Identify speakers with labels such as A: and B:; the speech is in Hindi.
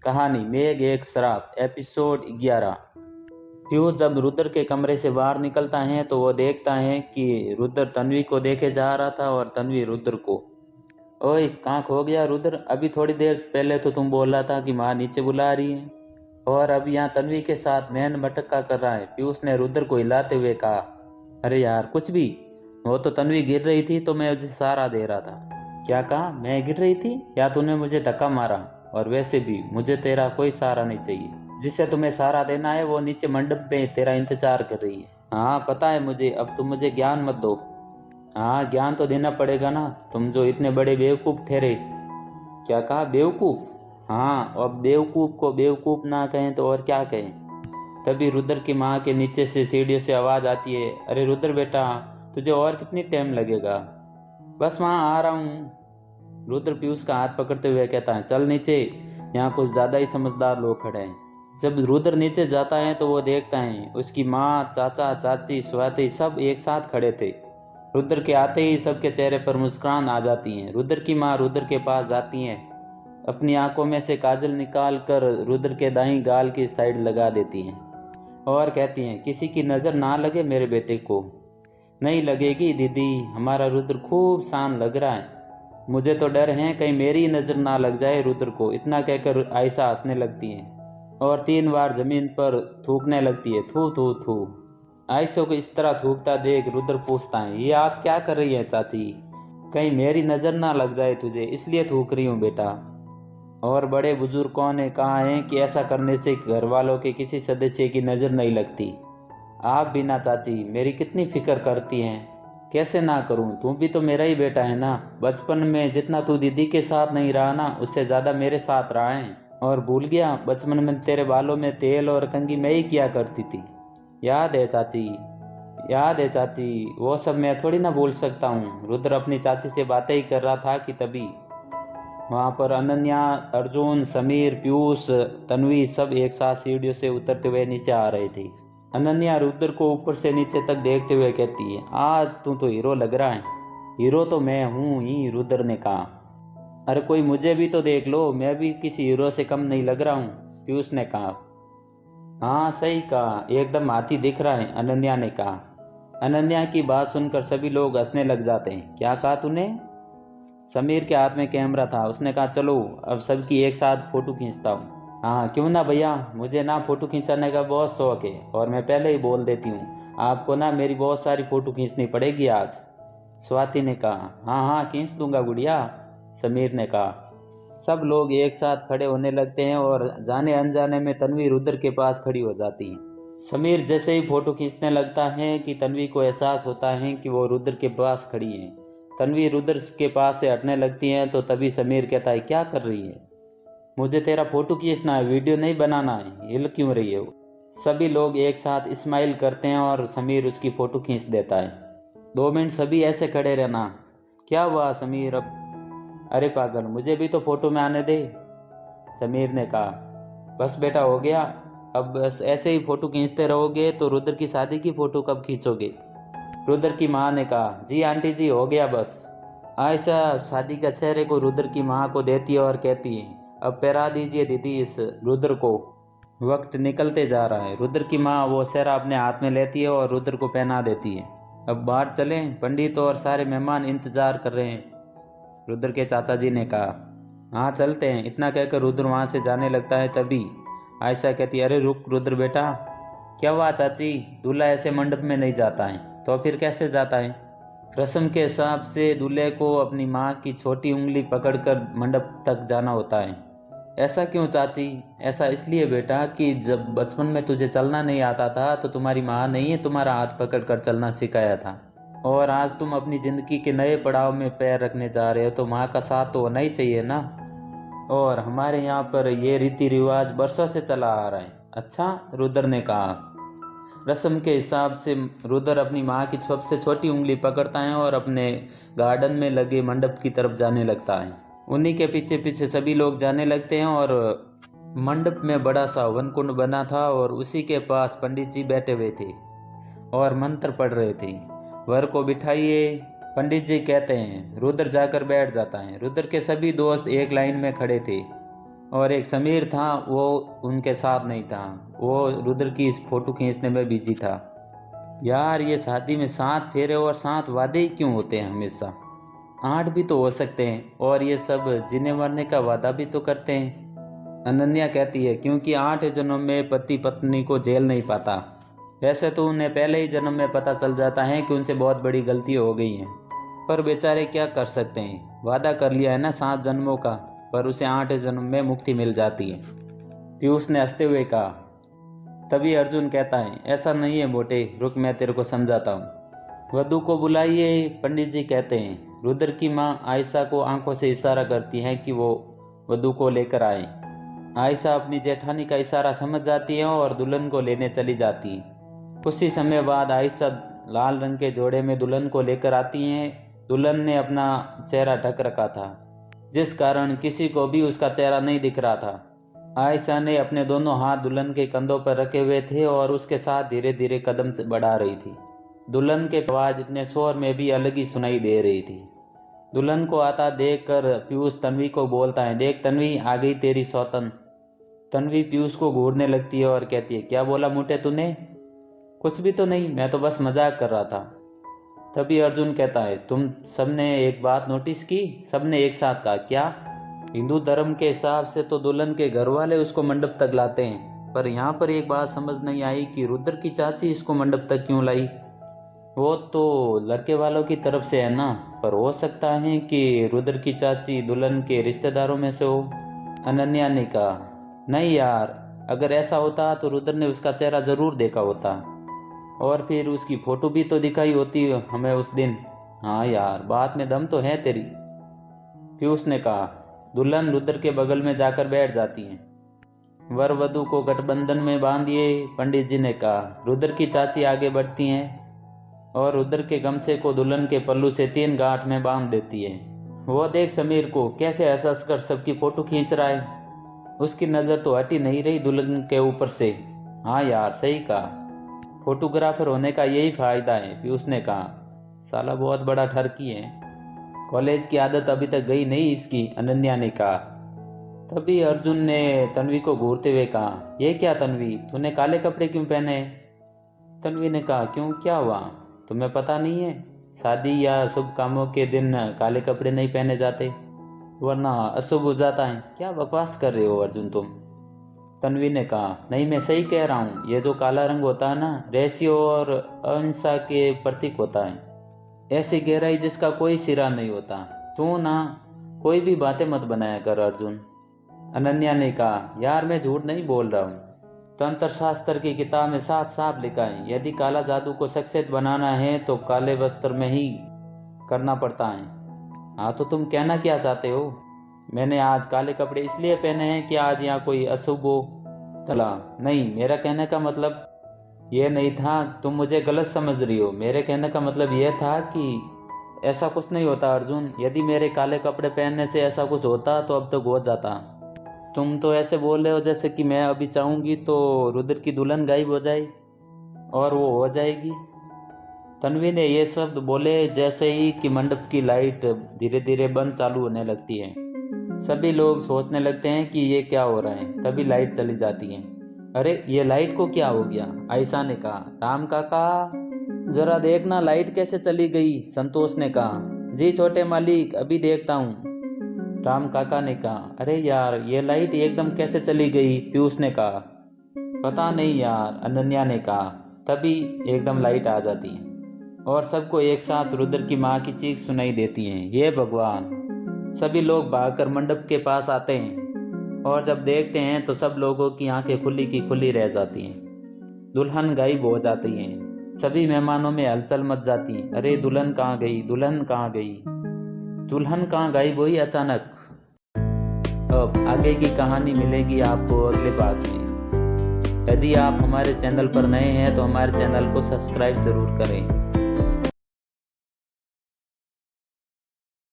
A: कहानी मेघ एक श्राप एपिसोड 11। पीयूष जब रुद्र के कमरे से बाहर निकलता है तो वो देखता है कि रुद्र तन्वी को देखे जा रहा था और तन्वी रुद्र को। ओए कहाँ खो गया रुद्र? अभी थोड़ी देर पहले तो तुम बोल रहा था कि माँ नीचे बुला रही है और अब यहाँ तन्वी के साथ नैन मटक्का कर रहा है। पीयूष ने रुद्र को हिलाते हुए कहा। अरे यार कुछ भी, वो तो तन्वी गिर रही थी तो मैं उसे सहारा दे रहा था। क्या कहा? मैं गिर रही थी या तूने मुझे धक्का मारा? और वैसे भी मुझे तेरा कोई सहारा नहीं चाहिए। जिसे तुम्हें सहारा देना है वो नीचे मंडप में तेरा इंतजार कर रही है। हाँ पता है मुझे, अब तुम मुझे ज्ञान मत दो। हाँ ज्ञान तो देना पड़ेगा ना, तुम जो इतने बड़े बेवकूफ़ ठहरे। क्या कहा? बेवकूफ़? हाँ, अब बेवकूफ़ को बेवकूफ़ ना कहें तो और क्या कहें। तभी रुद्र की माँ के नीचे से सीढ़ियों से आवाज़ आती है। अरे रुद्र बेटा, तुझे और कितनी टाइम लगेगा? बस वहाँ आ रहा हूँ। रुद्र पीयूष का हाथ पकड़ते हुए कहता है चल नीचे, यहाँ कुछ ज़्यादा ही समझदार लोग खड़े हैं। जब रुद्र नीचे जाता है तो वो देखता है उसकी माँ, चाचा, चाची, स्वाति सब एक साथ खड़े थे। रुद्र के आते ही सबके चेहरे पर मुस्कान आ जाती है। रुद्र की माँ रुद्र के पास जाती है, अपनी आंखों में से काजल निकाल कर रुद्र के दाईं गाल की साइड लगा देती हैं और कहती हैं किसी की नज़र ना लगे मेरे बेटे को। नहीं लगेगी दीदी, हमारा रुद्र खूब शान लग रहा है। मुझे तो डर है कहीं मेरी नज़र ना लग जाए रुद्र को। इतना कहकर आयशा हंसने लगती है और 3 बार जमीन पर थूकने लगती है। थू थू थू। आयशा को इस तरह थूकता देख रुद्र पूछता है ये आप क्या कर रही हैं चाची? कहीं मेरी नज़र ना लग जाए तुझे इसलिए थूक रही हूँ बेटा। और बड़े बुजुर्गों ने कहा है कि ऐसा करने से घर वालों के किसी सदस्य की नज़र नहीं लगती। आप भी ना चाची मेरी कितनी फिक्र करती हैं। कैसे ना करूं, तू भी तो मेरा ही बेटा है ना। बचपन में जितना तू दीदी के साथ नहीं रहा ना, उससे ज़्यादा मेरे साथ रहा है। और भूल गया बचपन में तेरे बालों में तेल और कंघी मैं ही किया करती थी। याद है चाची? याद है चाची, वो सब मैं थोड़ी ना भूल सकता हूँ। रुद्र अपनी चाची से बातें ही कर रहा था कि तभी वहाँ पर अनन्या, अर्जुन, समीर, पीयूष, तन्वी सब एक साथ सीढ़ियों से उतरते हुए नीचे आ रहे थे। अनन्या रुद्र को ऊपर से नीचे तक देखते हुए कहती है आज तू तो हीरो लग रहा है। हीरो तो मैं हूँ ही, रुद्र ने कहा। अरे कोई मुझे भी तो देख लो, मैं भी किसी हीरो से कम नहीं लग रहा हूँ, पीयूष ने कहा। हाँ सही कहा, एकदम हाथी दिख रहा है, अनन्या ने कहा। अनन्या की बात सुनकर सभी लोग हंसने लग जाते हैं। क्या कहा तूने? समीर के हाथ में कैमरा था, उसने कहा चलो अब सबकी एक साथ फोटो खींचता हूँ। हाँ क्यों ना भैया, मुझे ना फ़ोटो खिंचाने का बहुत शौक है और मैं पहले ही बोल देती हूँ आपको ना मेरी बहुत सारी फ़ोटो खींचनी पड़ेगी आज। स्वाति ने कहा। हाँ हाँ खींच दूंगा गुड़िया, समीर ने कहा। सब लोग एक साथ खड़े होने लगते हैं और जाने अनजाने में तन्वी रुद्र के पास खड़ी हो जाती है। समीर जैसे ही फ़ोटो खींचने लगता है कि तन्वी को एहसास होता है कि वो रुद्र के पास खड़ी है। तन्वी रुद्र के पास से हटने लगती है तो तभी समीर कहता है क्या कर रही है? मुझे तेरा फोटो खींचना है, वीडियो नहीं बनाना है, हिल क्यों रही है वो? सभी लोग एक साथ स्माइल करते हैं और समीर उसकी फ़ोटो खींच देता है। 2 मिनट सभी ऐसे खड़े रहना। क्या हुआ समीर अब? अरे पागल, मुझे भी तो फ़ोटो में आने दे, समीर ने कहा। बस बेटा हो गया, अब बस ऐसे ही फ़ोटो खींचते रहोगे तो रुद्र की शादी की फ़ोटो कब खींचोगे? रुद्र की माँ ने कहा। जी आंटी जी हो गया बस। आयशा शादी का चेहरे को रुद्र की माँ को देती है और कहती है अब पहरा दीजिए दीदी इस रुद्र को। वक्त निकलते जा रहा है। रुद्र की माँ वो सेहरा अपने हाथ में लेती है और रुद्र को पहना देती है। अब बाहर चलें, पंडित और सारे मेहमान इंतजार कर रहे हैं, रुद्र के चाचा जी ने कहा। हाँ चलते हैं, इतना कहकर रुद्र वहाँ से जाने लगता है। तभी आयशा कहती है अरे रुक रुद्र बेटा। क्या हुआ चाची? दूल्हा ऐसे मंडप में नहीं जाता है तो फिर कैसे जाता है? रस्म के हिसाब से दूल्हे को अपनी माँ की छोटी उंगली पकड़कर मंडप तक जाना होता है। ऐसा क्यों चाची? ऐसा इसलिए बेटा कि जब बचपन में तुझे चलना नहीं आता था तो तुम्हारी माँ ने ही तुम्हारा हाथ पकड़कर चलना सिखाया था। और आज तुम अपनी ज़िंदगी के नए पड़ाव में पैर रखने जा रहे हो तो माँ का साथ तो होना ही चाहिए ना। और हमारे यहाँ पर ये रीति रिवाज बरसों से चला आ रहा है। अच्छा, रुद्र ने कहा। रस्म के हिसाब से रुद्र अपनी माँ की सबसे छोटी उंगली पकड़ता है और अपने गार्डन में लगे मंडप की तरफ जाने लगता है। उन्हीं के पीछे पीछे सभी लोग जाने लगते हैं और मंडप में बड़ा सा वन कुंड बना था और उसी के पास पंडित जी बैठे हुए थे और मंत्र पढ़ रहे थे। वर को बिठाइए, पंडित जी कहते हैं। रुद्र जाकर बैठ जाता है। रुद्र के सभी दोस्त एक लाइन में खड़े थे और एक समीर था, वो उनके साथ नहीं था, वो रुद्र की फ़ोटो खींचने में बिजी था। यार ये शादी में 7 फेरे और 7 वादे ही क्यों होते हैं हमेशा? 8 भी तो हो सकते हैं, और ये सब जीने मरने का वादा भी तो करते हैं। अनन्या कहती है क्योंकि 8 जन्म में पति पत्नी को झेल नहीं पाता। वैसे तो उन्हें पहले ही जन्म में पता चल जाता है कि उनसे बहुत बड़ी गलती हो गई है, पर बेचारे क्या कर सकते हैं, वादा कर लिया है ना 7 जन्मों का, पर उसे 8 जन्म में मुक्ति मिल जाती है। पीयूष ने हंसते हुए कहा। तभी अर्जुन कहता है ऐसा नहीं है मोटे, रुक मैं तेरे को समझाता हूँ। वधू को बुलाइए, पंडित जी कहते हैं। रुद्र की माँ आयशा को आंखों से इशारा करती है कि वो वधू को लेकर आए। आयशा अपनी जेठानी का इशारा समझ जाती है और दुल्हन को लेने चली जाती है। कुछ ही समय बाद आयशा लाल रंग के जोड़े में दुल्हन को लेकर आती हैं। दुल्हन ने अपना चेहरा ढक रखा था, जिस कारण किसी को भी उसका चेहरा नहीं दिख रहा था। आयशा ने अपने दोनों हाथ दुल्हन के कंधों पर रखे हुए थे और उसके साथ धीरे धीरे कदम बढ़ा रही थी। दुल्हन के आवाज इतने शोर में भी अलग ही सुनाई दे रही थी। दुल्हन को आता देखकर पीयूष तन्वी को बोलता है, देख तन्वी आ गई तेरी सौतन। तन्वी पीयूष को घूरने लगती है और कहती है, क्या बोला मुटे तूने? कुछ भी तो नहीं, मैं तो बस मजाक कर रहा था। तभी अर्जुन कहता है, तुम सबने एक बात नोटिस की? सबने एक साथ कहा, क्या? हिंदू धर्म के हिसाब से तो दुल्हन के घर वाले उसको मंडप तक लाते हैं, पर यहाँ पर एक बात समझ नहीं आई कि रुद्र की चाची इसको मंडप तक क्यों लाई। वो तो लड़के वालों की तरफ से है ना, पर हो सकता है कि रुद्र की चाची दुल्हन के रिश्तेदारों में से हो। अनन्या ने कहा, नहीं यार, अगर ऐसा होता तो रुद्र ने उसका चेहरा जरूर देखा होता, और फिर उसकी फ़ोटो भी तो दिखाई होती हमें उस दिन। हाँ यार, बात में दम तो है तेरी, पीयूष ने कहा। दुल्हन रुद्र के बगल में जाकर बैठ जाती हैं। वर वधू को गठबंधन में बांधिए, पंडित जी ने कहा। रुद्र की चाची आगे बढ़ती हैं और रुद्र के गमछे को दुल्हन के पल्लू से 3 गांठ में बांध देती है। वो देख समीर को कैसे हंस कर सबकी फ़ोटो खींच रहा है। उसकी नज़र तो हटी नहीं रही दुल्हन के ऊपर से। हाँ यार, सही कहा, फोटोग्राफर होने का यही फ़ायदा है, पीयूष ने कहा। साला बहुत बड़ा ठरकी है, कॉलेज की आदत अभी तक गई नहीं इसकी, अनन्या ने कहा। तभी अर्जुन ने तन्वी को घूरते हुए कहा, ये क्या तन्वी, तूने काले कपड़े क्यों पहने? तन्वी ने कहा, क्यों, क्या हुआ, तुम्हें पता नहीं है? शादी या शुभ कामों के दिन काले कपड़े नहीं पहने जाते, वरना अशुभ हो जाता है। क्या बकवास कर रहे हो अर्जुन तुम? तन्वी ने कहा, नहीं मैं सही कह रहा हूँ, ये जो काला रंग होता है ना, रहस्य और अहिंसा के प्रतीक होता है। ऐसी गहराई जिसका कोई सिरा नहीं होता। तू ना कोई भी बातें मत बनाया कर अर्जुन। अनन्या ने कहा, यार मैं झूठ नहीं बोल रहा हूँ, तंत्र शास्त्र की किताब में साफ साफ लिखा है, यदि काला जादू को शख्सियत बनाना है तो काले वस्त्र में ही करना पड़ता है। हाँ तो तुम कहना क्या चाहते हो? मैंने आज काले कपड़े इसलिए पहने हैं कि आज यहाँ कोई अशुभ हो। तला नहीं, मेरा कहने का मतलब ये नहीं था, तुम मुझे गलत समझ रही हो। मेरे कहने का मतलब यह था कि ऐसा कुछ नहीं होता अर्जुन, यदि मेरे काले कपड़े पहनने से ऐसा कुछ होता तो अब तक हो जाता। तुम तो ऐसे बोल रहे हो जैसे कि मैं अभी चाहूँगी तो रुद्र की दुल्हन गायब हो जाए और वो हो जाएगी। तन्वी ने ये शब्द बोले जैसे ही कि मंडप की लाइट धीरे धीरे बंद चालू होने लगती है। सभी लोग सोचने लगते हैं कि ये क्या हो रहा है। तभी लाइट चली जाती है। अरे ये लाइट को क्या हो गया? आयशा ने कहा। राम काका जरा देखना लाइट कैसे चली गई, संतोष ने कहा। जी छोटे मालिक, अभी देखता हूँ, राम काका ने कहा। अरे यार ये लाइट एकदम कैसे चली गई, पीयूष ने कहा। पता नहीं यार, अनन्या ने कहा। तभी एकदम लाइट आ जाती है और सबको एक साथ रुद्र की माँ की चीख सुनाई देती है। ये भगवान! सभी लोग भागकर मंडप के पास आते हैं और जब देखते हैं तो सब लोगों की आंखें खुली की खुली रह जाती हैं। दुल्हन गायब हो जाती है। सभी मेहमानों में हलचल मच जाती है। अरे दुल्हन कहाँ गई, दुल्हन कहाँ गई, दुल्हन कहाँ गायब हुई अचानक। अब आगे की कहानी मिलेगी आपको अगले भाग में। यदि आप हमारे चैनल पर नए हैं तो हमारे चैनल को सब्सक्राइब जरूर करें।